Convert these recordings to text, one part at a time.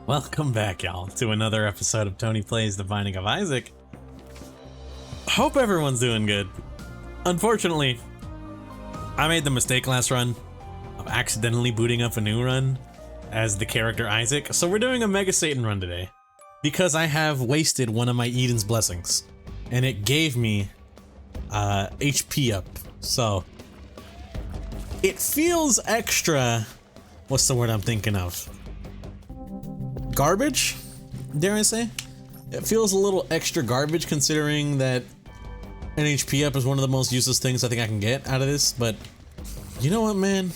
Welcome back, y'all, to another episode of Tony Plays The Binding of Isaac. Hope everyone's doing good. Unfortunately, I made the mistake last run of accidentally booting up a new run as the character Isaac, so we're doing a Mega Satan run today because I have wasted one of my Eden's Blessings, and it gave me HP up, so it feels extra. What's the word I'm thinking of? Garbage, dare I say? It feels a little extra garbage considering that an HP up is one of the most useless things I think I can get out of this, but you know what, man?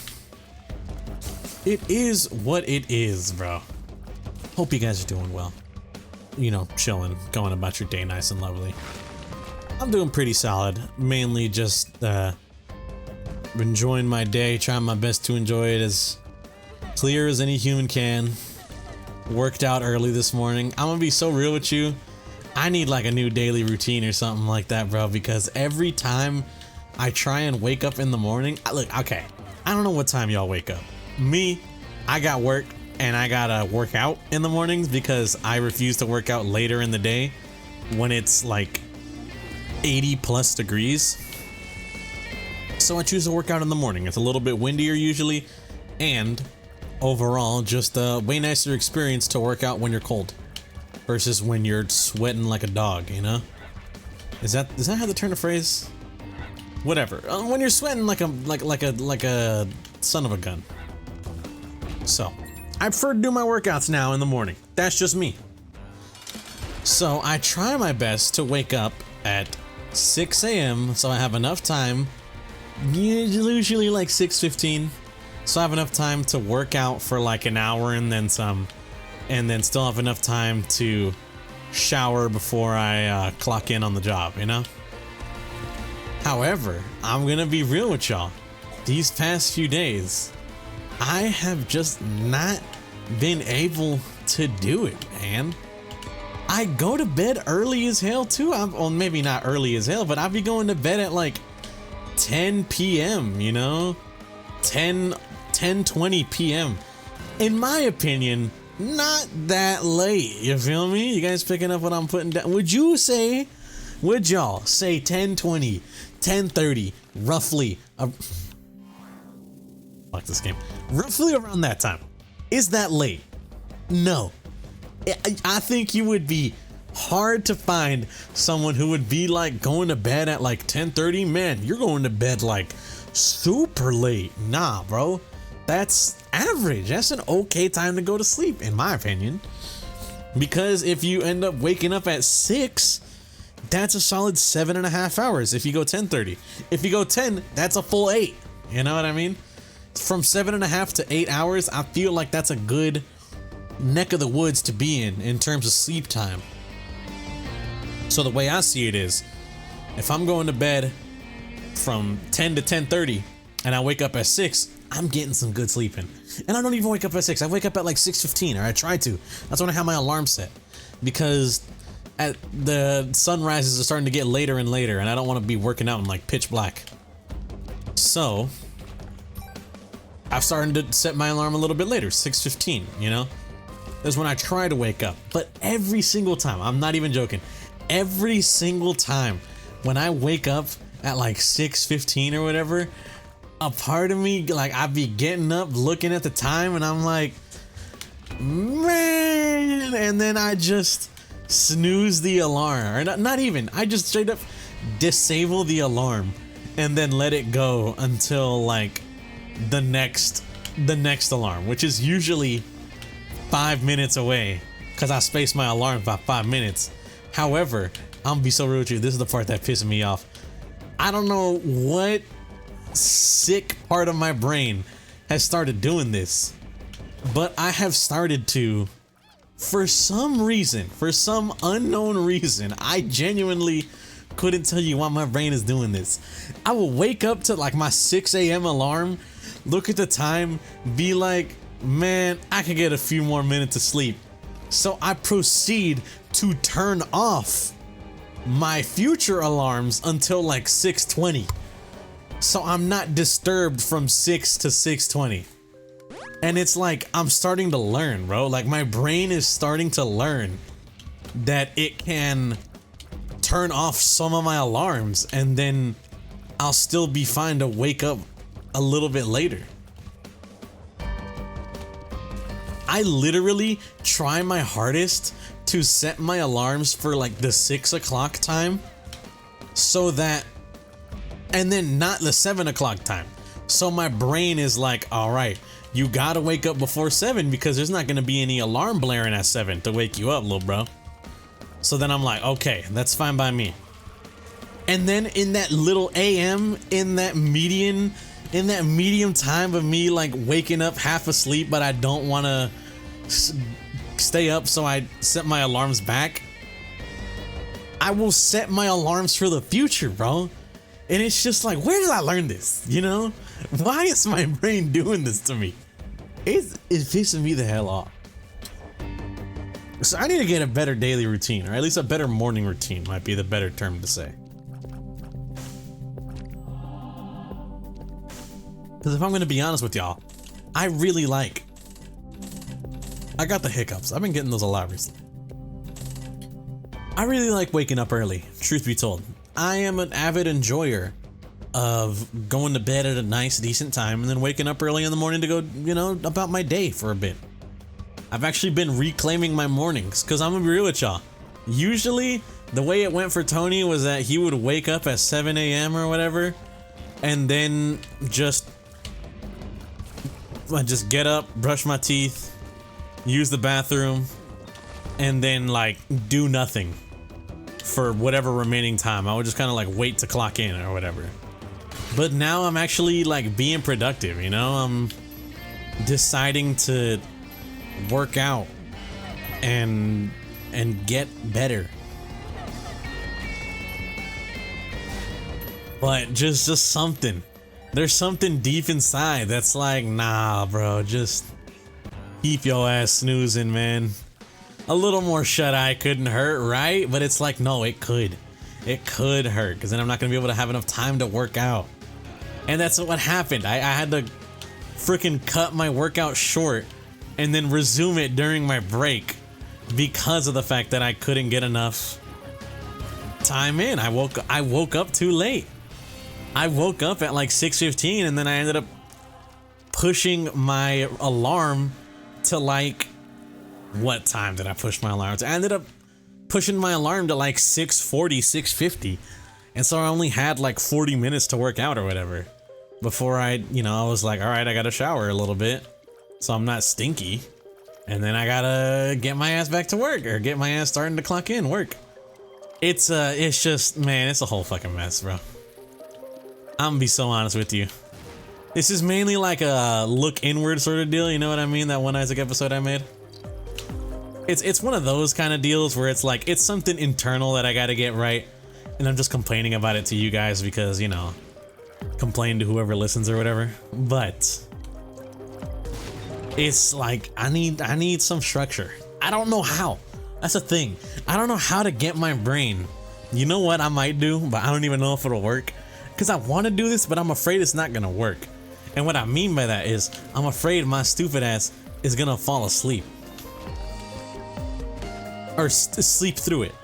It is what it is, bro. Hope you guys are doing well. You know, chilling, going about your day nice and lovely. I'm doing pretty solid, mainly just enjoying my day, trying my best to enjoy it as clear as any human can. Worked out early this morning. I'm gonna be so real with you. I need like a new daily routine or something like that, bro, because every time I try and wake up in the morning, look, okay, I don't know what time y'all wake up. Me, I got work and I gotta work out in the mornings because I refuse to work out later in the day when it's like 80 plus degrees. So I choose to work out in the morning. It's a little bit windier usually, and overall, just a way nicer experience to work out when you're cold versus when you're sweating like a dog, you know? Is that how to turn a phrase? Whatever. When you're sweating like a son of a gun. So, I prefer to do my workouts now in the morning. That's just me. So, I try my best to wake up at 6 a.m. so I have enough time, usually like 6:15. So I have enough time to work out for like an hour and then some, and then still have enough time to shower before I clock in on the job, you know? However, I'm gonna be real with y'all. These past few days, I have just not been able to do it, man. I go to bed early as hell too. Well, maybe not early as hell, but I'll be going to bed at like 10 p.m., you know? 10:20 p.m. In my opinion, not that late. You feel me? You guys picking up what I'm putting down? Would y'all say 10:20, 10:30, roughly? Fuck this game. Roughly around that time. Is that late? No. I think you would be hard to find someone who would be like going to bed at like 10:30. Man, you're going to bed like super late. Nah, bro. That's average. That's an okay time to go to sleep, in my opinion. Because if you end up waking up at 6, that's a solid 7.5 hours if you go 10:30. If you go 10, that's a full 8. You know what I mean? From 7.5 to 8 hours, I feel like that's a good neck of the woods to be in terms of sleep time. So the way I see it is, if I'm going to bed from 10 to 10:30 and I wake up at 6, I'm getting some good sleeping. And I don't even wake up at 6. I wake up at like 6:15, or I try to. That's when I have my alarm set, because the sunrises are starting to get later and later, and I don't want to be working out in like pitch black. So I've started to set my alarm a little bit later, 6:15, you know? That's when I try to wake up. But every single time, I'm not even joking, every single time when I wake up at like 6:15 or whatever, a part of me, like, I'd be getting up, looking at the time, and I'm like, man, and then I just snooze the alarm, or not even, I just straight up disable the alarm and then let it go until like the next alarm, which is usually 5 minutes away, because I spaced my alarm by 5 minutes. However, I'm gonna be so real with you, this is the part that pisses me off. I don't know what sick part of my brain has started doing this, but I have started to, for some reason, for some unknown reason, I genuinely couldn't tell you why my brain is doing this. I will wake up to like my 6 a.m. alarm, look at the time, be like, man, I could get a few more minutes of sleep. So I proceed to turn off my future alarms until like 6:20. So I'm not disturbed from 6 to 6:20. And it's like, I'm starting to learn, bro. Like, my brain is starting to learn that it can turn off some of my alarms and then I'll still be fine to wake up a little bit later. I literally try my hardest to set my alarms for like the 6 o'clock time so that, and then not the 7 o'clock time. So my brain is like, all right, you gotta wake up before 7 because there's not gonna be any alarm blaring at 7 to wake you up, little bro. So then I'm like, okay, that's fine by me. And then in that little AM, in that medium time of me like waking up half asleep, but I don't wanna stay up, so I set my alarms back. I will set my alarms for the future, bro. And it's just like, where did I learn this? You know? Why is my brain doing this to me? It's pissing me the hell off. So I need to get a better daily routine, or at least a better morning routine might be the better term to say. Because if I'm going to be honest with y'all, I got the hiccups. I've been getting those a lot recently. I really like waking up early, truth be told. I am an avid enjoyer of going to bed at a nice, decent time and then waking up early in the morning to go, you know, about my day for a bit. I've actually been reclaiming my mornings because I'm gonna be real with y'all. Usually, the way it went for Tony was that he would wake up at 7 a.m. or whatever and then just get up, brush my teeth, use the bathroom, and then like do nothing for whatever remaining time. I would just kind of like wait to clock in or whatever. But now I'm actually like being productive, you know? I'm deciding to work out and get better. But just something. There's something deep inside that's like, nah, bro, just keep your ass snoozing, man. A little more shut-eye couldn't hurt, right? But it's like, no, it could. It could hurt, because then I'm not going to be able to have enough time to work out. And that's what happened. I had to freaking cut my workout short and then resume it during my break because of the fact that I couldn't get enough time in. I woke up too late. I woke up at like 6:15 and then I ended up pushing my alarm to like, what time did I push my alarm to? I ended up pushing my alarm to like 6:40, 6:50. And so I only had like 40 minutes to work out or whatever before I was like, all right, I gotta shower a little bit so I'm not stinky. And then I gotta get my ass back to work or get my ass starting to clock in work. It's just, man, it's a whole fucking mess, bro. I'm gonna be so honest with you. This is mainly like a look inward sort of deal, you know what I mean? That one Isaac episode I made. It's one of those kind of deals where it's like, it's something internal that I gotta get right. And I'm just complaining about it to you guys because, you know, complain to whoever listens or whatever. But it's like, I need some structure. I don't know how. That's the thing. I don't know how to get my brain. You know what I might do, but I don't even know if it'll work. Because I want to do this, but I'm afraid it's not going to work. And what I mean by that is, I'm afraid my stupid ass is going to fall asleep. Or sleep through it.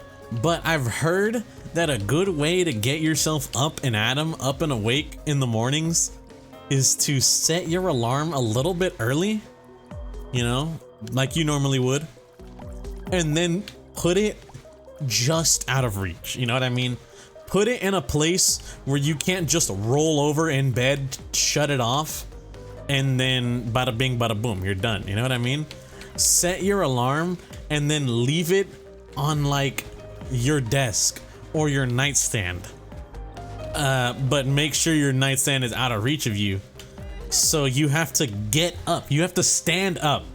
But I've heard that a good way to get yourself up and at 'em, up and awake in the mornings, is to set your alarm a little bit early, you know, like you normally would, and then put it just out of reach. You know what I mean? Put it in a place where you can't just roll over in bed, shut it off, and then bada bing, bada boom, you're done. You know what I mean? Set your alarm and then leave it on like your desk or your nightstand. But make sure your nightstand is out of reach of you. So you have to get up. You have to stand up.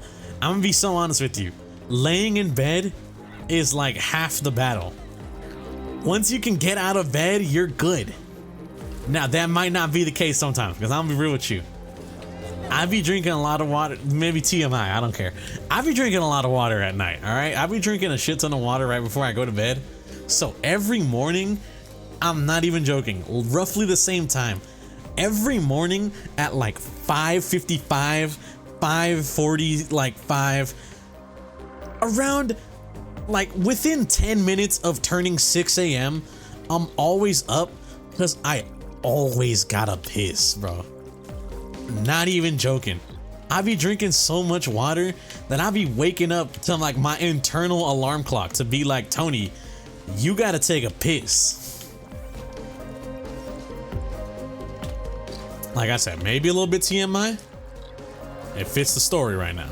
I'm gonna be so honest with you. Laying in bed is like half the battle. Once you can get out of bed, you're good. Now, that might not be the case sometimes, because I'm gonna be real with you. I be drinking a lot of water, maybe TMI, I don't care. I be drinking a lot of water at night, all right? I be drinking a shit ton of water right before I go to bed. So every morning, I'm not even joking, roughly the same time. Every morning at like 5:55, 5:40, like 5, around like within 10 minutes of turning 6 a.m. I'm always up because I always gotta piss, bro. Not even joking. I be drinking so much water that I be waking up to like my internal alarm clock to be like, Tony, you gotta take a piss. Like I said, maybe a little bit TMI. It fits the story right now.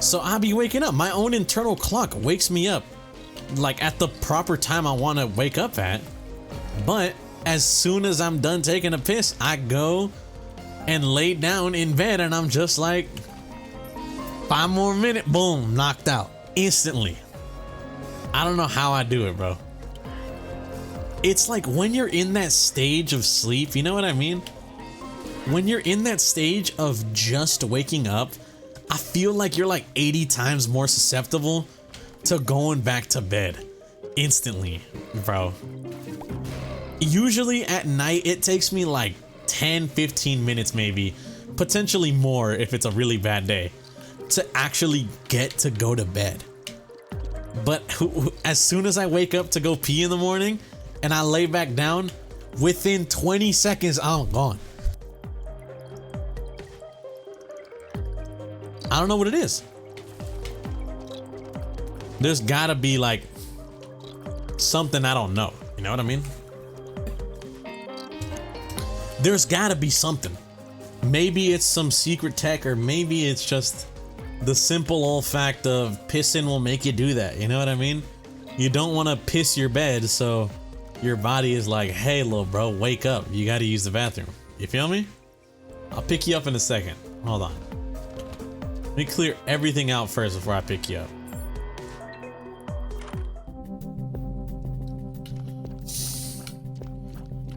So I be waking up. My own internal clock wakes me up like at the proper time I want to wake up at. But as soon as I'm done taking a piss, I go and lay down in bed and I'm just like, 5 more minutes, boom, knocked out instantly. I don't know how I do it, bro. It's like when you're in that stage of sleep, you know what I mean? When you're in that stage of just waking up, I feel like you're like 80 times more susceptible to going back to bed instantly, bro. Usually at night, it takes me like 10-15 minutes, maybe potentially more if it's a really bad day, to actually get to go to bed. But as soon as I wake up to go pee in the morning and I lay back down, within 20 seconds I'm gone. I don't know what it is. There's gotta be like something I don't know, you know what I mean? There's gotta be something. Maybe it's some secret tech, or maybe it's just the simple old fact of pissing will make you do that. You know what I mean? You don't want to piss your bed, so your body is like, hey, little bro, wake up. You got to use the bathroom. You feel me? I'll pick you up in a second. Hold on. Let me clear everything out first before I pick you up.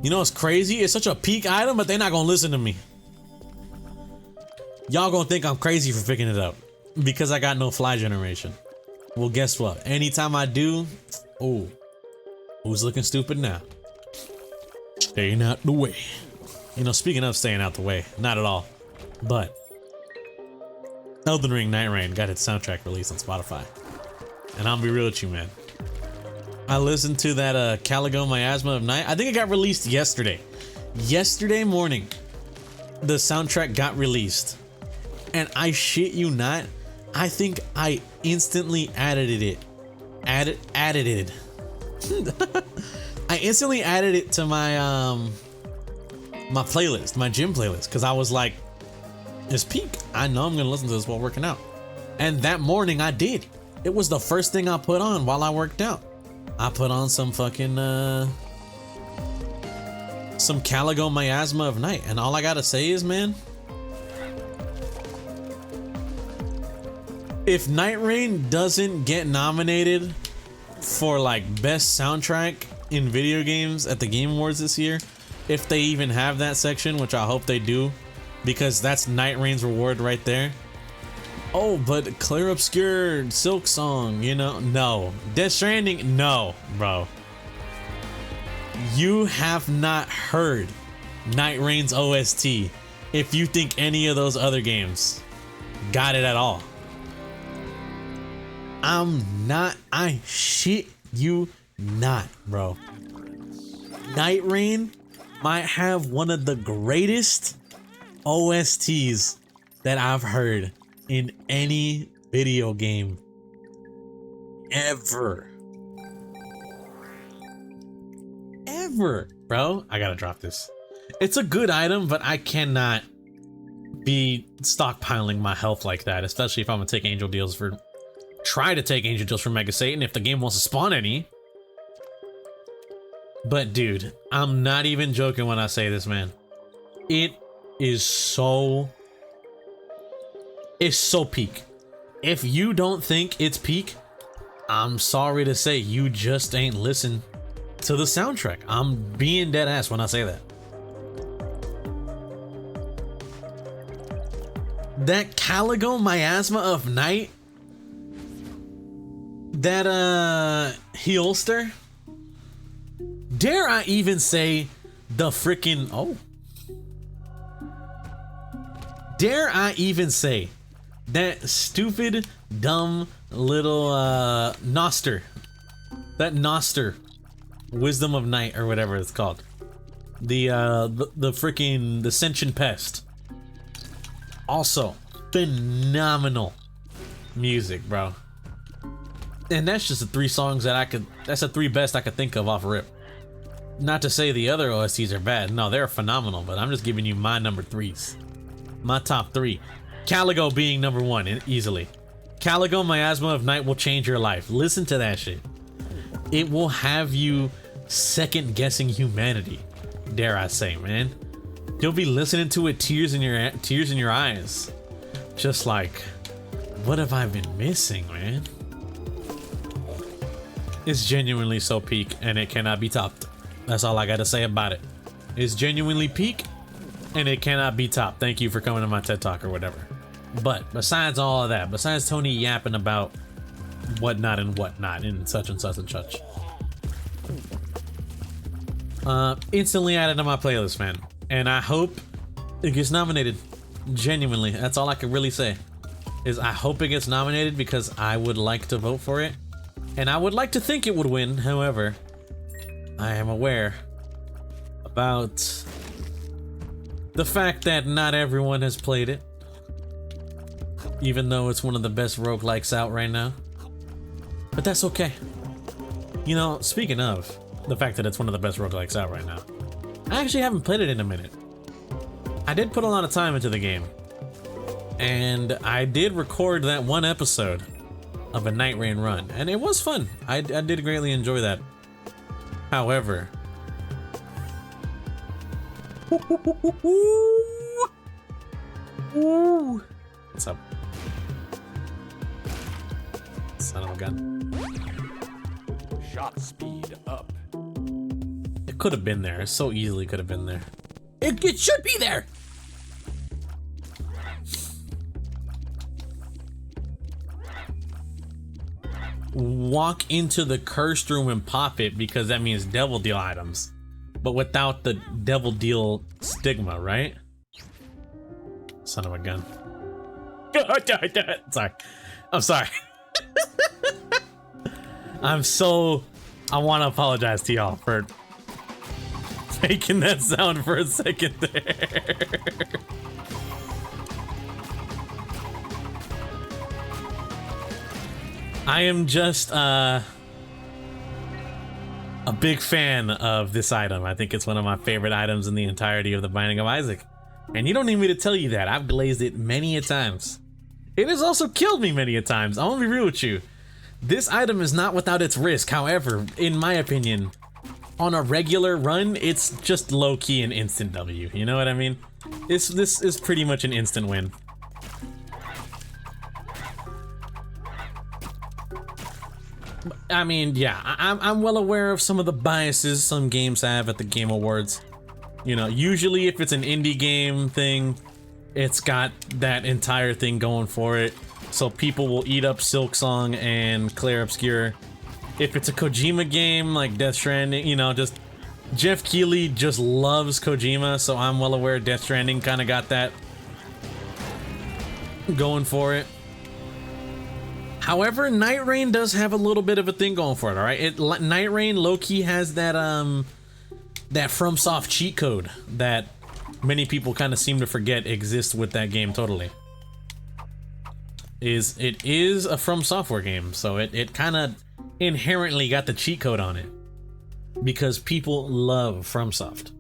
You know what's crazy? It's such a peak item, but they're not gonna listen to me. Y'all gonna think I'm crazy for picking it up because I got no fly generation. Well, guess what? Anytime I do, oh, who's looking stupid now? Staying out the way. You know, speaking of staying out the way, not at all, but Elden Ring Night Rain got its soundtrack released on Spotify. And I'll be real with you, man. I listened to that Caligo Miasma of Night. I think it got released yesterday. Yesterday morning, the soundtrack got released. And I shit you not, I think I instantly added it. Added it. I instantly added it to my my playlist, my gym playlist, because I was like, it's peak. I know I'm gonna listen to this while working out. And that morning I did. It was the first thing I put on while I worked out. I put on some fucking some Caligo Miasma of Night, and all I gotta say is, man, if Night Rain doesn't get nominated for like best soundtrack in video games at the Game Awards this year, if they even have that section, which I hope they do, because that's Night Rain's reward right there. Oh, but Clear Obscure, Silk Song, you know, no. Death Stranding, no, bro. You have not heard Night Rain's OST if you think any of those other games got it at all. I shit you not, bro. Night Rain might have one of the greatest OSTs that I've heard in any video game ever. Bro, I gotta drop this. It's a good item, but I cannot be stockpiling my health like that, especially if I'm gonna take angel deals for try to take angel deals for Mega Satan if the game wants to spawn any. But dude, I'm not even joking when I say this, man. It is so peak. If you don't think it's peak, I'm sorry to say you just ain't listened to the soundtrack. I'm being dead ass when I say that. That Caligo Miasma of Night, that Heolster, dare I even say the freaking dare I even say, that stupid, dumb little Noster. That Noster. Wisdom of Night or whatever it's called. The freaking the Sentient Pest. Also, phenomenal music, bro. And that's just the 3 songs that that's the 3 best I could think of off rip. Not to say the other OSTs are bad. No, they're phenomenal, but I'm just giving you my number 3s. My top 3. Caligo being number 1 easily. Caligo Miasma of Night will change your life. Listen to that shit. It will have you second guessing humanity. Dare I say, man. You'll be listening to it, tears in your eyes. Just like, what have I been missing, man? It's genuinely so peak and it cannot be topped. That's all I gotta say about it. It's genuinely peak and it cannot be topped. Thank you for coming to my TED Talk or whatever. But besides all of that, besides Tony yapping about whatnot and whatnot and such and such and such, instantly added to my playlist, man. And I hope it gets nominated. Genuinely, that's all I can really say. Is I hope it gets nominated because I would like to vote for it. And I would like to think it would win. However, I am aware about the fact that not everyone has played it. Even though it's one of the best roguelikes out right now. But that's okay. You know, speaking of the fact that it's one of the best roguelikes out right now, I actually haven't played it in a minute. I did put a lot of time into the game. And I did record that 1 episode of a Night Rain run. And it was fun. I did greatly enjoy that. However... What's up? Son of a gun. Shot speed up. It could have been there. It so easily could have been there. It should be there! Walk into the cursed room and pop it because that means devil deal items. But without the devil deal stigma, right? Son of a gun. Sorry. I'm sorry. I want to apologize to y'all for making that sound for a second there. I am just a big fan of this item. I think it's one of my favorite items in the entirety of the Binding of Isaac. And you don't need me to tell you that. I've glazed it many a times. It has also killed me many a times. I want to be real with you. This item is not without its risk. However, in my opinion, on a regular run, it's just low-key an instant W. You know what I mean? This is pretty much an instant win. I mean, yeah, I'm well aware of some of the biases some games have at the Game Awards. You know, usually if it's an indie game thing, it's got that entire thing going for it. So people will eat up Silksong and Clair Obscur. If it's a Kojima game like Death Stranding, you know, just Jeff Keighley just loves Kojima, so I'm well aware Death Stranding kind of got that going for it. However, Night Rain does have a little bit of a thing going for it, all right? Night Rain low-key has that that FromSoft cheat code that many people kind of seem to forget exists with that game totally. It is a From Software game, so it kind of inherently got the cheat code on it because people love FromSoft.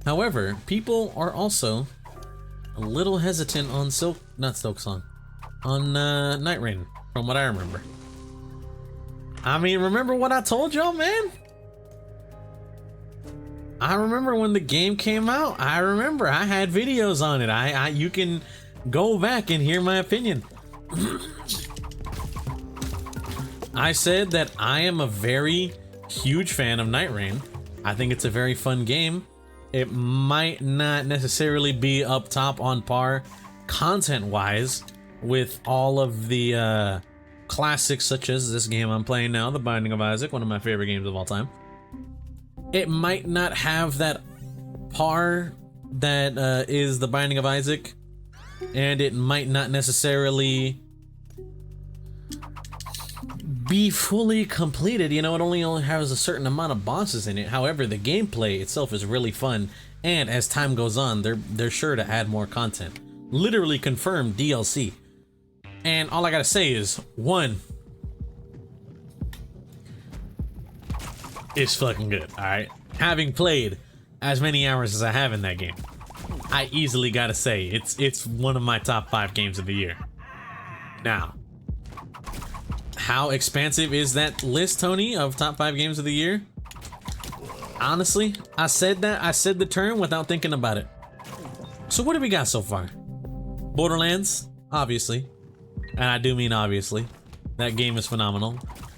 However, people are also a little hesitant on on Night Rain, from what I remember. I mean, remember what I told y'all, man? I remember when the game came out. I remember I had videos on it. You can go back and hear my opinion. I said that I am a very huge fan of Night Rain. I think it's a very fun game. It might not necessarily be up top on par content-wise with all of the classics such as this game I'm playing now, The Binding of Isaac, one of my favorite games of all time. It might not have that par that is The Binding of Isaac, and it might not necessarily be fully completed. You know, it only has a certain amount of bosses in it. However, the gameplay itself is really fun, and as time goes on, they're sure to add more content. Literally confirmed DLC. And all I gotta say is, one, it's fucking good, alright? Having played as many hours as I have in that game, I easily gotta say, it's one of my top 5 games of the year. Now, how expansive is that list, Tony, of top 5 games of the year? Honestly, I said the term without thinking about it. So what do we got so far? Borderlands, obviously. And I do mean obviously. That game is phenomenal.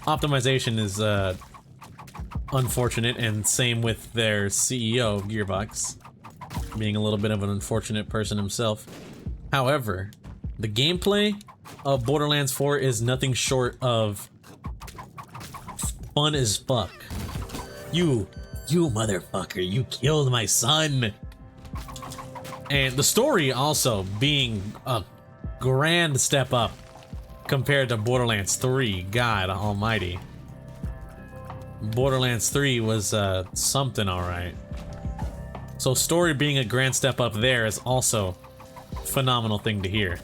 Optimization is unfortunate, and same with their CEO, Gearbox, being a little bit of an unfortunate person himself. However, the gameplay of Borderlands 4 is nothing short of fun as fuck. You motherfucker, you killed my son. And the story also being a grand step up compared to Borderlands 3. God almighty. Borderlands 3 was something alright. So story being a grand step up there is also a phenomenal thing to hear.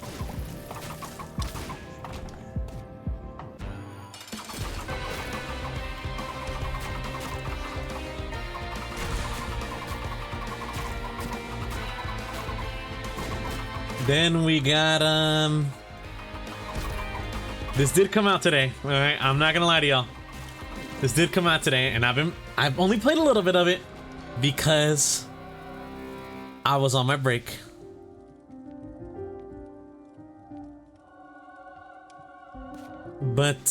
Then we got this did come out today. All right, I'm not gonna lie to y'all. This did come out today, and I've only played a little bit of it because I was on my break. But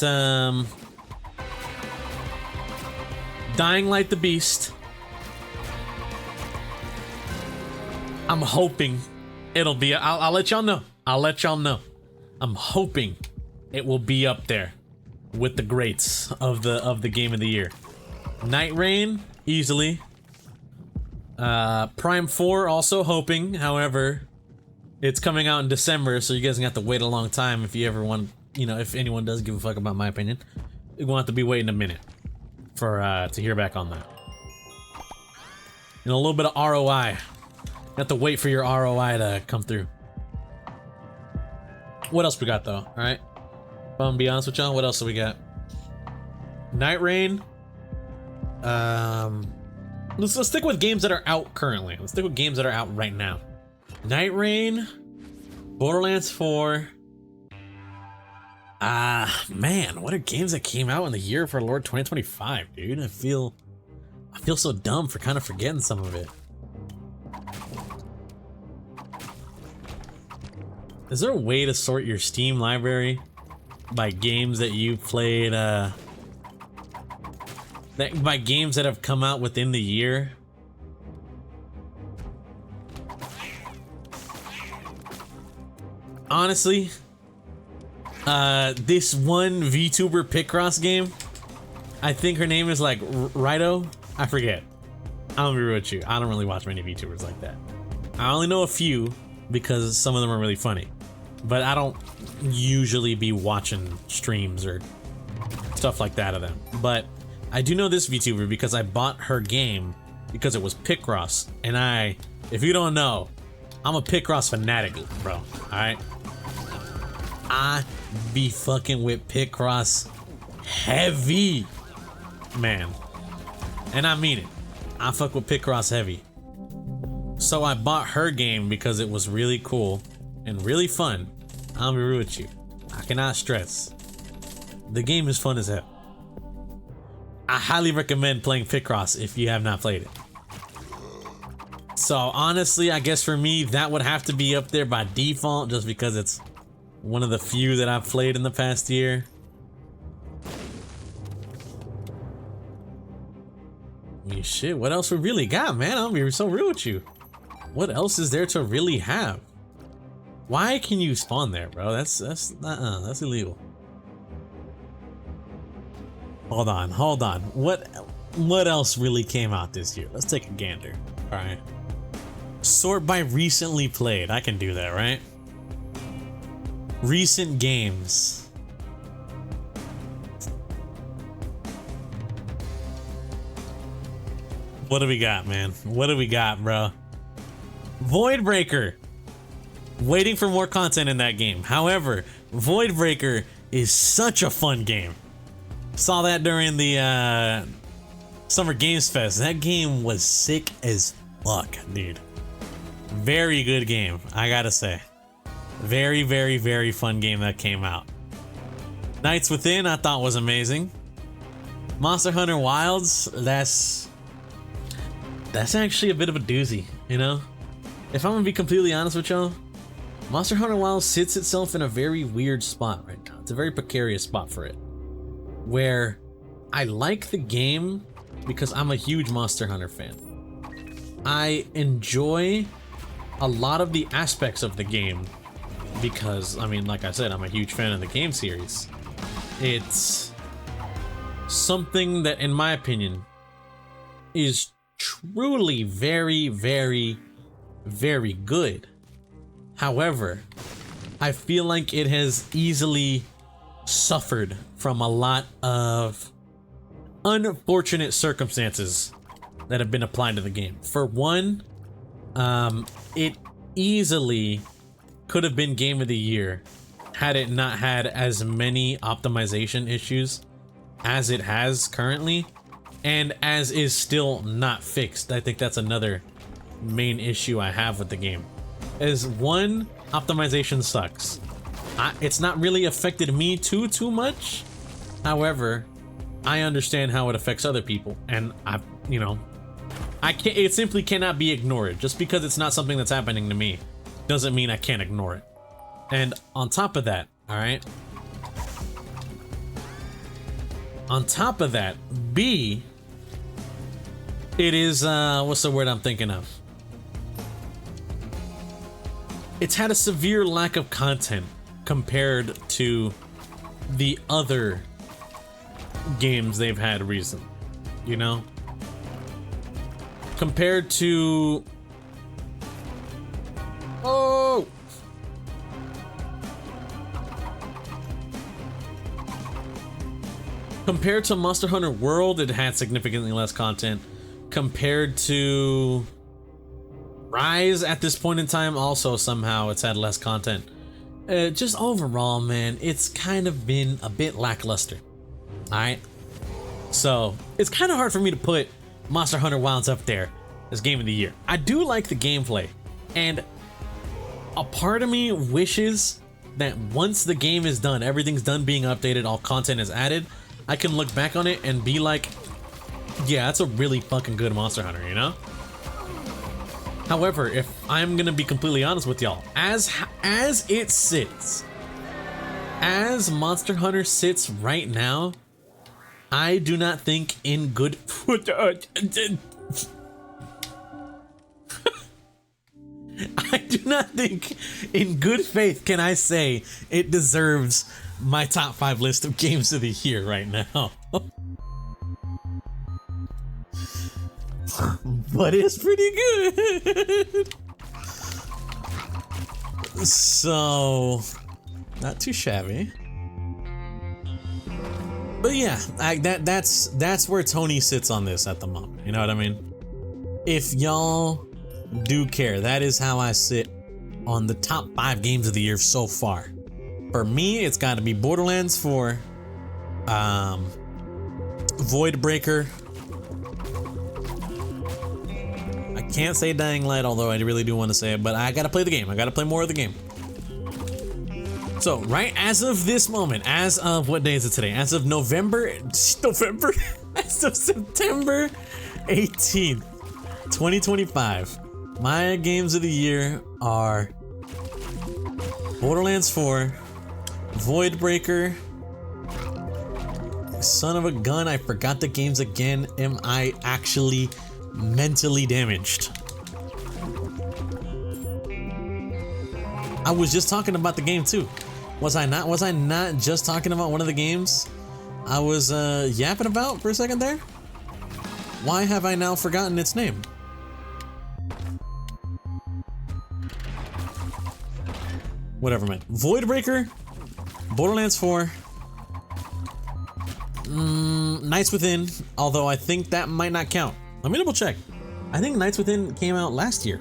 Dying Light the Beast, I'm hoping it'll be, I'll let y'all know. I'll let y'all know. I'm hoping it will be up there with the greats of the game of the year. Night Rain, easily. Prime 4, also hoping. However, it's coming out in December, so you guys are gonna have to wait a long time if you ever want, you know, if anyone does give a fuck about my opinion. You're gonna have to be waiting a minute for to hear back on that. And a little bit of ROI. You have to wait for your ROI to come through. What else we got though? Alright. If I'm gonna be honest with y'all, what else do we got? Night Rain. Let's stick with games that are out currently. Let's stick with games that are out right now. Night Rain, Borderlands 4. Man, what are games that came out in the year for Lord 2025, dude? I feel so dumb for kind of forgetting some of it. Is there a way to sort your Steam library by games that you played, by games that have come out within the year? Honestly, this one VTuber Picross game, I think her name is like Rido. I forget. I'm gonna be real with you. I don't really watch many VTubers like that. I only know a few because some of them are really funny. But I don't usually be watching streams or stuff like that of them. But I do know this VTuber because I bought her game because it was Picross. And if you don't know, I'm a Picross fanatic, bro. Alright? I be fucking with Picross heavy. Man. And I mean it. I fuck with Picross heavy. So I bought her game because it was really cool and really fun. I'll be real with you. I cannot stress. The game is fun as hell. I highly recommend playing Picross if you have not played it. So honestly, I guess for me, that would have to be up there by default just because it's one of the few that I've played in the past year. I mean, shit, what else we really got, man? I'll be so real with you. What else is there to really have? Why can you spawn there, bro? That's illegal. Hold on. What else really came out this year? Let's take a gander. All right. Sort by recently played. I can do that, right? Recent games. What do we got, man? What do we got, bro? Voidbreaker. Waiting for more content in that game. However, Voidbreaker is such a fun game. Saw that during the Summer Games Fest. That game was sick as fuck, dude. Very good game, I gotta say. Very, very, very fun game that came out. Nights Within I thought was amazing. Monster Hunter Wilds, that's actually a bit of a doozy, you know? If I'm gonna be completely honest with y'all, Monster Hunter Wilds sits itself in a very weird spot right now. It's a very precarious spot for it. Where I like the game because I'm a huge Monster Hunter fan. I enjoy a lot of the aspects of the game because, I mean, like I said, I'm a huge fan of the game series. It's something that, in my opinion, is truly very, very, very good. However, I feel like it has easily suffered from a lot of unfortunate circumstances that have been applied to the game. For one, it easily could have been Game of the Year had it not had as many optimization issues as it has currently, and as is still not fixed. I think that's another main issue I have with the game. Is one, optimization sucks. It's not really affected me too much. However, I understand how it affects other people, and it simply cannot be ignored. Just because it's not something that's happening to me doesn't mean I can't ignore it. And on top of that, all right, on top of that, B, it is what's the word I'm thinking of? It's had a severe lack of content compared to the other games they've had recently, you know? Compared to... Oh! Compared to Monster Hunter World, it had significantly less content. Compared to Rise at this point in time, also somehow it's had less content. Just overall, man, it's kind of been a bit lackluster. Alright? So, it's kind of hard for me to put Monster Hunter Wilds up there as Game of the Year. I do like the gameplay, and a part of me wishes that once the game is done, everything's done being updated, all content is added, I can look back on it and be like, yeah, that's a really fucking good Monster Hunter, you know? However, if I'm gonna be completely honest with y'all, as it sits, as Monster Hunter sits right now, I do not think in good I do not think in good faith can I say it deserves my top 5 list of games of the year right now. But it's pretty good. So, not too shabby. But yeah, that's where Tony sits on this at the moment. You know what I mean? If y'all do care, that is how I sit on the top 5 games of the year so far. For me, it's got to be Borderlands 4, Voidbreaker. I can't say Dying Light, although I really do want to say it, but I gotta play the game. I gotta play more of the game. So, right as of this moment, as of, what day is it today? As of as of September 18th, 2025, my games of the year are Borderlands 4, Voidbreaker, son of a gun, I forgot the games again. Am I actually mentally damaged? I was just talking about the game too. Was I not? Was I not just talking about one of the games I was yapping about for a second there? Why have I now forgotten its name? Whatever, man. Voidbreaker, Borderlands 4, Nights Within, although I think that might not count. Let me double check. I think Nights Within came out last year,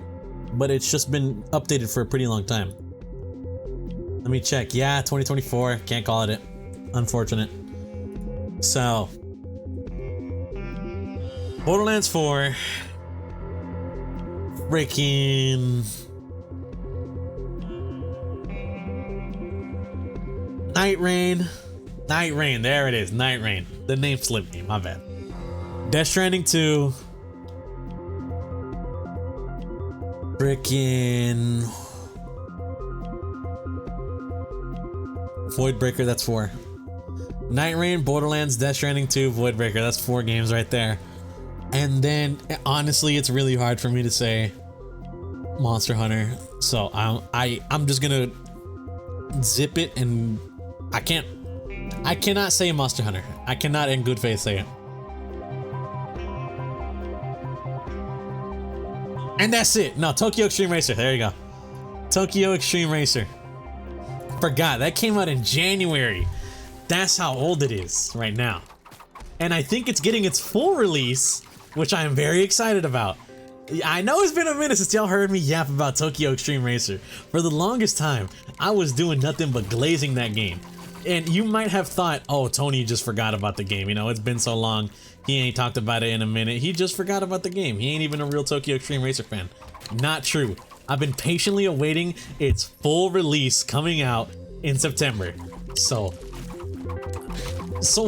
but it's just been updated for a pretty long time. Let me check. Yeah, 2024. Can't call it. Unfortunate. So, Borderlands 4, freaking Night Rain. Night Rain, there it is, Night Rain. The name slipped me, my bad. Death Stranding 2. Freaking Voidbreaker, that's 4. Night Rain, Borderlands, Death Stranding 2, Voidbreaker, that's 4 games right there. And then, honestly, it's really hard for me to say Monster Hunter. So I'm just gonna zip it, and I cannot say Monster Hunter. I cannot in good faith say it. And that's it. No, Tokyo Extreme Racer. There you go. Tokyo Extreme Racer. Forgot, that came out in January. That's how old it is right now. And I think it's getting its full release, which I am very excited about. I know it's been a minute since y'all heard me yap about Tokyo Extreme Racer. For the longest time, I was doing nothing but glazing that game. And you might have thought, oh, Tony just forgot about the game. You know, it's been so long, he ain't talked about it in a minute. He just forgot about the game. He ain't even a real Tokyo Extreme Racer fan. Not true. I've been patiently awaiting its full release coming out in September. So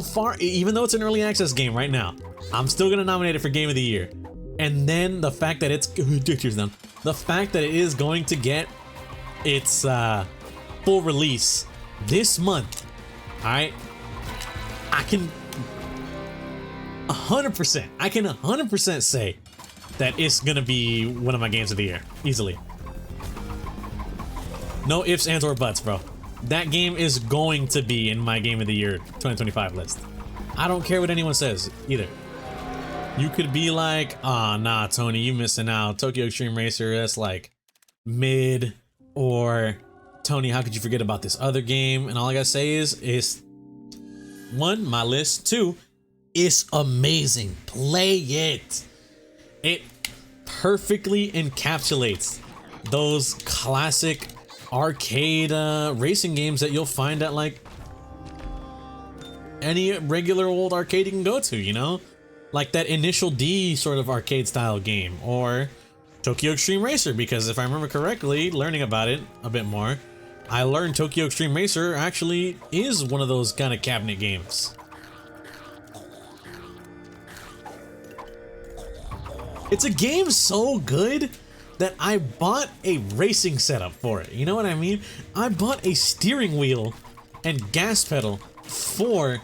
far, even though it's an early access game right now, I'm still gonna nominate it for Game of the Year. And then the fact that it's the fact that it is going to get its full release this month, all right, I can 100% say that it's gonna be one of my games of the year, easily. No ifs, ands, or buts, bro. That game is going to be in my Game of the Year 2025 list. I don't care what anyone says, either. You could be like, oh, nah, Tony, you missing out. Tokyo Extreme Racer, that's like mid. Or, Tony, how could you forget about this other game? And all I gotta say is 1, my list. 2, it's amazing. Play it. It perfectly encapsulates those classic arcade racing games that you'll find at like any regular old arcade you can go to, you know? Like that Initial D sort of arcade style game, or Tokyo Extreme Racer, because if I remember correctly, learning about it a bit more, I learned Tokyo Extreme Racer actually is one of those kind of cabinet games. It's a game so good that I bought a racing setup for it. You know what I mean? I bought a steering wheel and gas pedal for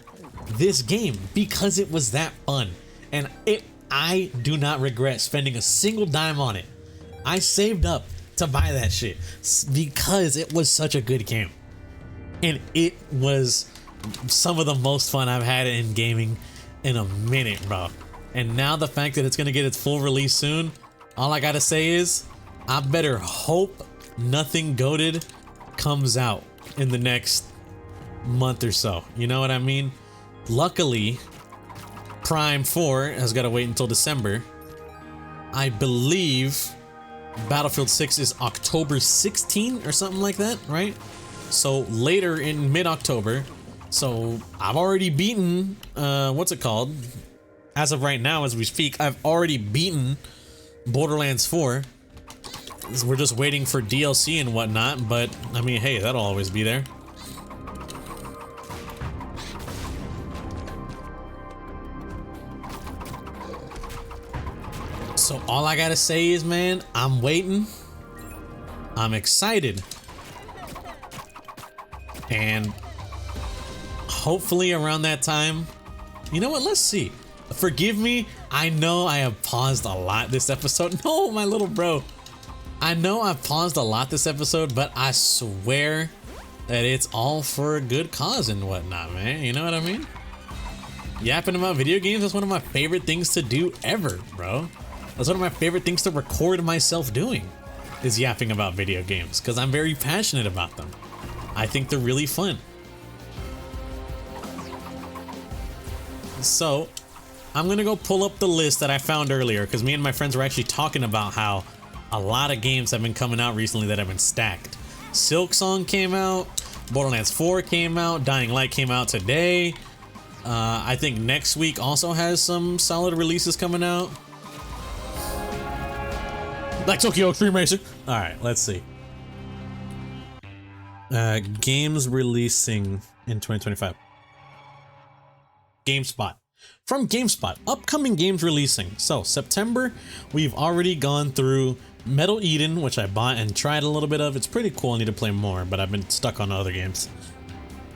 this game because it was that fun. And I do not regret spending a single dime on it. I saved up to buy that shit because it was such a good game. And it was some of the most fun I've had in gaming in a minute, bro. And now the fact that it's gonna get its full release soon, all I gotta say is, I better hope nothing goated comes out in the next month or so. You know what I mean? Luckily, Prime 4 has got to wait until December. I believe Battlefield 6 is October 16 or something like that, right? So later in mid-October. So I've already beaten, what's it called? As of right now, as we speak, I've already beaten Borderlands 4. We're just waiting for DLC and whatnot, but I mean, hey, that'll always be there. So all I gotta say is, man, I'm waiting. I'm excited. And hopefully around that time, you know what? Let's see. Forgive me. I know I have paused a lot this episode. No, my little bro. I know I've paused a lot this episode, but I swear that it's all for a good cause and whatnot, man. You know what I mean? Yapping about video games is one of my favorite things to do ever, bro. That's one of my favorite things to record myself doing, is yapping about video games, because I'm very passionate about them. I think they're really fun. So I'm gonna go pull up the list that I found earlier, because me and my friends were actually talking about how a lot of games have been coming out recently that have been stacked. Silksong came out, Borderlands 4 came out, Dying Light came out today. I think next week also has some solid releases coming out. Like Tokyo Extreme Racer. Alright, let's see. Games releasing in 2025. GameSpot. From GameSpot, upcoming games releasing. So, September, we've already gone through Metal Eden, which I bought and tried a little bit of. It's pretty cool. I need to play more, but I've been stuck on other games.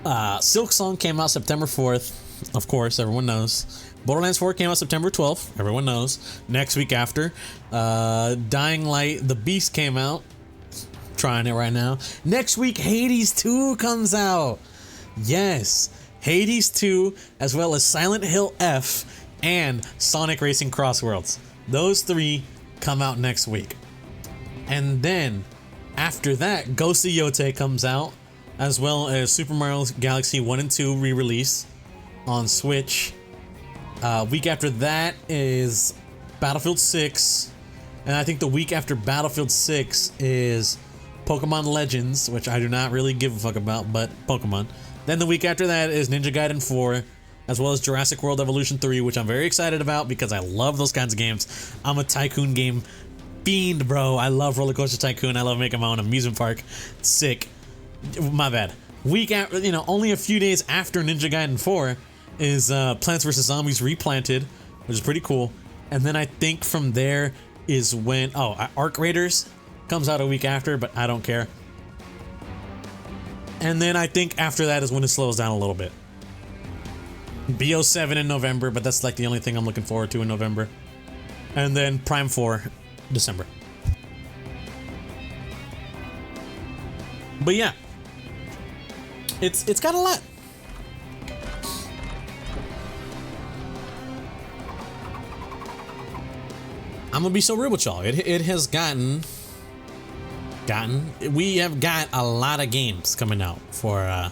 Silksong came out September 4th. Of course, everyone knows. Borderlands 4 came out September 12th. Everyone knows. Next week after. Dying Light, The Beast came out. Trying it right now. Next week, Hades 2 comes out. Yes. Hades 2, as well as Silent Hill F and Sonic Racing Cross Worlds. Those three come out next week. And then, after that, Ghost of Yotei comes out, as well as Super Mario Galaxy 1 and 2 re-release on Switch. Week after that is Battlefield 6. And I think the week after Battlefield 6 is Pokemon Legends, which I do not really give a fuck about, but Pokemon. Then the week after that is Ninja Gaiden 4, as well as Jurassic World Evolution 3, which I'm very excited about because I love those kinds of games. I'm a tycoon game fiend, bro. I love Roller Coaster Tycoon. I love making my own amusement park. It's sick. My bad. Week after, only a few days after Ninja Gaiden 4 is Plants vs. Zombies Replanted, which is pretty cool. And then I think from there is when, Arc Raiders comes out a week after, but I don't care. And then I think after that is when it slows down a little bit. BO7 in November, but that's like the only thing I'm looking forward to in November. And then Prime 4, December. But yeah, it's got a lot. I'm gonna be so real with y'all. It has we have got a lot of games coming out for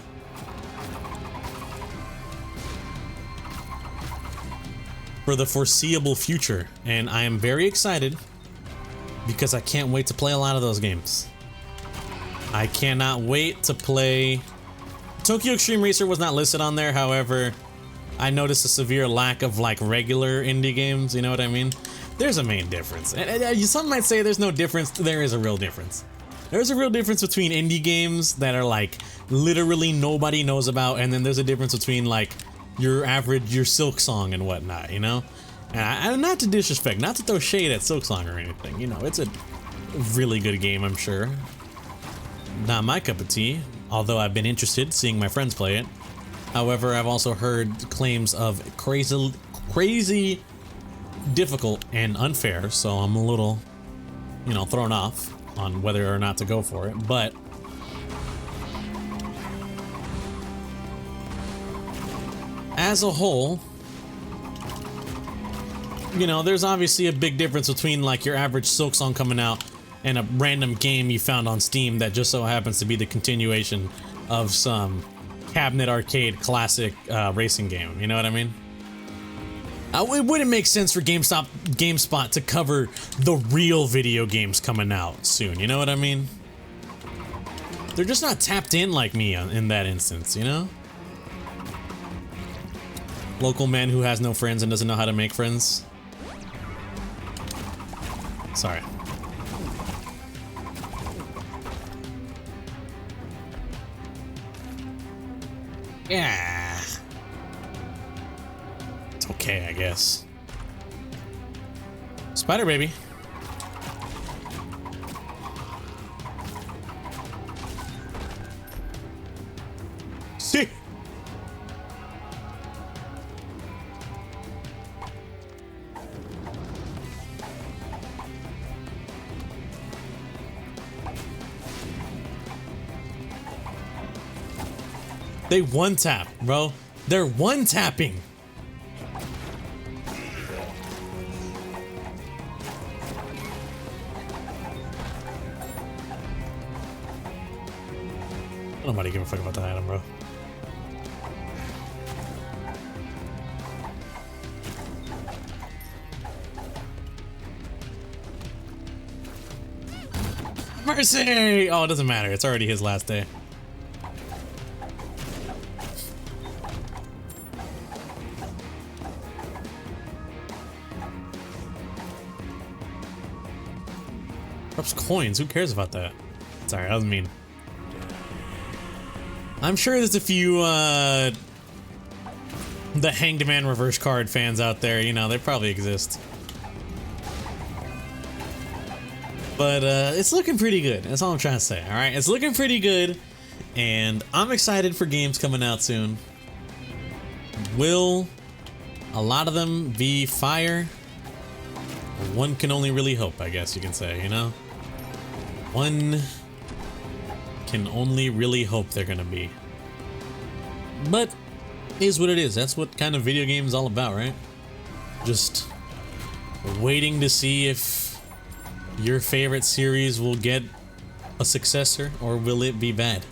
the foreseeable future, and I am very excited because I can't wait to play a lot of those games. I cannot wait to play. Tokyo Extreme Racer was not listed on there, however, I noticed a severe lack of like regular indie games, you know what I mean? There's a main difference. Some might say there's no difference. There is a real difference. There's a real difference between indie games that are like literally nobody knows about, and then there's a difference between like your average, your Silksong and whatnot, And not to disrespect, not to throw shade at Silksong or anything, it's a really good game, I'm sure. Not my cup of tea, although I've been interested seeing my friends play it. However, I've also heard claims of crazy difficult and unfair, so I'm a little, thrown off on whether or not to go for it, but as a whole, there's obviously a big difference between like your average Silksong coming out and a random game you found on Steam that just so happens to be the continuation of some cabinet arcade classic racing game, you know what I mean? It wouldn't make sense for GameSpot to cover the real video games coming out soon, you know what I mean? They're just not tapped in like me in that instance, Local man who has no friends and doesn't know how to make friends. Sorry. Yeah. Okay, I guess. Spider Baby. See. They one tap, bro. They're one tapping. nobody give a fuck about that item, bro. Mercy! Oh, it doesn't matter. It's already his last day. Drops coins. Who cares about that? Sorry, that was mean. I'm sure there's a few, the Hanged Man reverse card fans out there. You know, they probably exist. But it's looking pretty good. That's all I'm trying to say. All right, it's looking pretty good, and I'm excited for games coming out soon. Will a lot of them be fire? One can only really hope, I guess you can say. You know, one can only really hope they're gonna be. But it is what it is. That's what kind of video game is all about, right? Just waiting to see if your favorite series will get a successor, or will it be bad?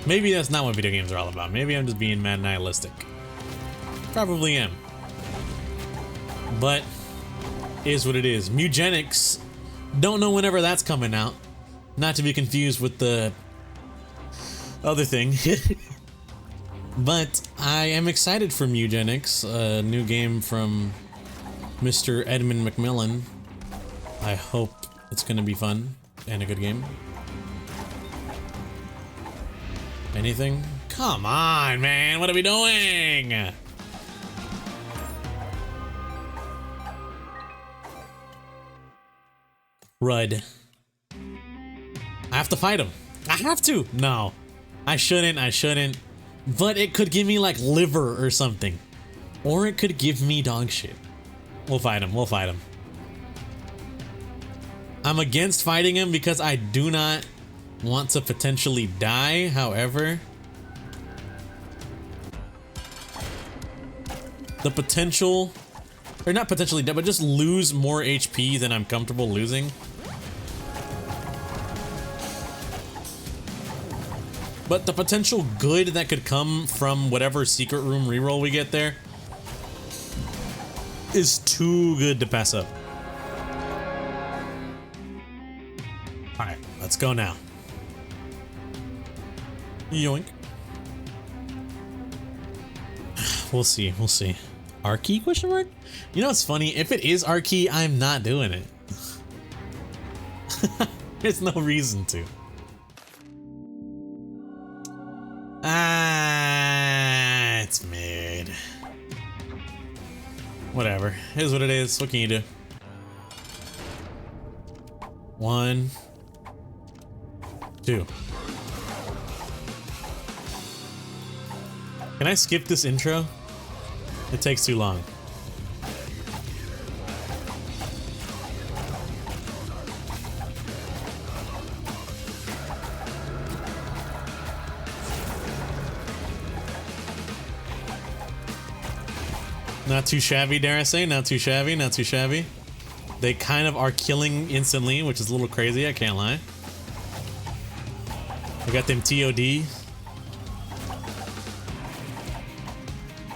Maybe that's not what video games are all about. Maybe I'm just being mad nihilistic. Probably am. But is what it is. Mugenics, don't know whenever that's coming out. Not to be confused with the other thing. But I am excited for Mugenics, a new game from Mr. Edmund McMillan. I hope it's gonna be fun and a good game. Anything? Come on, man, what are we doing? Rudd. I have to fight him. I have to. No, I shouldn't. But it could give me like liver or something. Or it could give me dog shit. We'll fight him. I'm against fighting him because I do not want to potentially die. However, the potential, or not potentially die, but just lose more HP than I'm comfortable losing. But the potential good that could come from whatever secret room reroll we get there is too good to pass up. Alright, let's go now. Yoink. We'll see. Arkey question mark? You know what's funny? If it is Arkey, I'm not doing it. There's no reason to. It's mid. Whatever. Here's what it is. What can you do? 1, 2. Can I skip this intro? It takes too long. Not too shabby, dare I say? Not too shabby, not too shabby. They kind of are killing instantly, which is a little crazy, I can't lie. We got them TOD.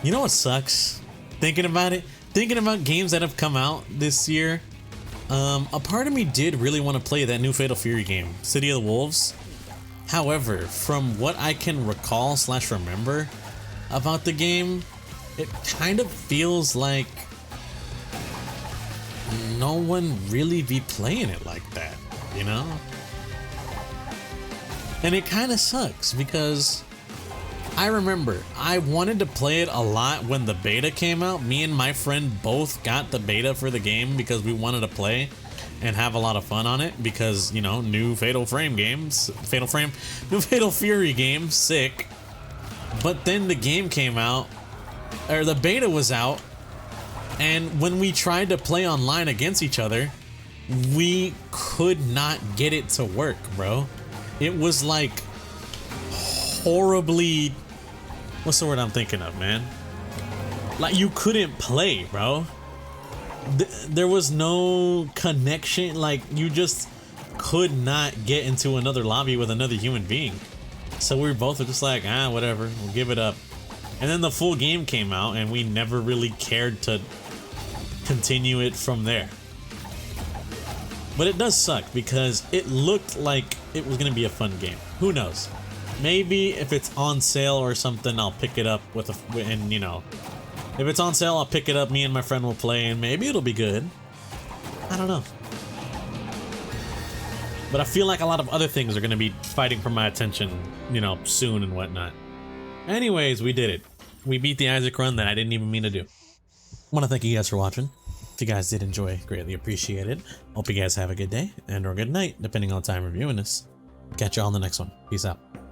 You know what sucks? Thinking about it, thinking about games that have come out this year, a part of me did really want to play that new Fatal Fury game, City of the Wolves. However, from what I can recall / remember about the game, it kind of feels like no one really be playing it like that, you know? And it kind of sucks because I remember I wanted to play it a lot when the beta came out. Me and my friend both got the beta for the game because we wanted to play and have a lot of fun on it because, you know, new Fatal Fury games, sick. But then the game came out, or the beta was out, and when we tried to play online against each other, we could not get it to work, bro. It was like horribly, what's the word I'm thinking of, man? Like you couldn't play, bro. There was no connection, like you just could not get into another lobby with another human being. So we both were just like, ah, whatever, we'll give it up. And then the full game came out and we never really cared to continue it from there. But it does suck because it looked like it was gonna be a fun game. Who knows? Maybe if it's on sale or something, I'll pick it up with and you know, if it's on sale, I'll pick it up, me and my friend will play, and maybe it'll be good. I don't know. But I feel like a lot of other things are gonna be fighting for my attention, you know, soon and whatnot. Anyways, we did it. We beat the Isaac run that I didn't even mean to do. I want to thank you guys for watching. If you guys did enjoy, greatly appreciate it. Hope you guys have a good day and or good night, depending on the time reviewing this. Catch you all in the next one. Peace out.